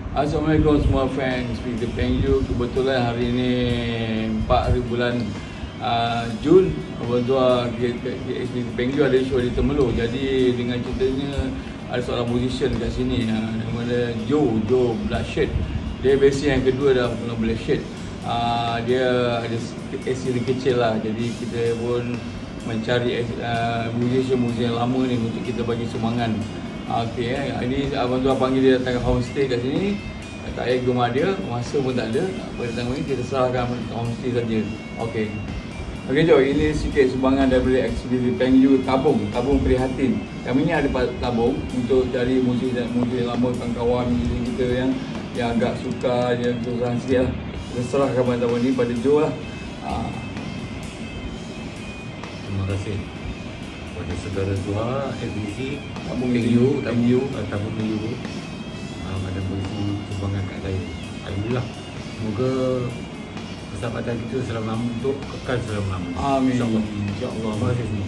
Assalamualaikum semua fans Peter Pengju. Kebetulan hari ini 4 hari bulan Jun. Kebetulan Peter Pengju ada show di Temerloh. Jadi dengan ceritanya ada seorang musician kat sini nama Joe Blackshirt. Dia basic yang kedua dah guna Blackshirt. Dia ada aksiden kecil lah. Jadi kita pun mencari musician lama ni untuk kita bagi sumbangan. Okey, ini abang tuan panggil dia datang ke homestay kat sini. Tak payah rumah dia, masa pun tak ada. Apa datang ni kita serahkan homestay saja. Okey. Okey jom, ini sikit sumbangan daripada ekspedisi Pengju tabung prihatin. Kami ni ada tabung untuk cari musik lama, kawan-kawan kita yang agak suka, yang susah sikit lah. Kita serahkan tabung ni pada Joe lah. Terima kasih kepada saudara Zua, FBC, Tabung Pengju, Pengju. tabung Pengju ada berisi sumbangan kat saya. Alhamdulillah. Semoga persahabatan kita selama lama untuk kekal selama lama. Amin. InsyaAllah. InsyaAllah. Terima kasih semua.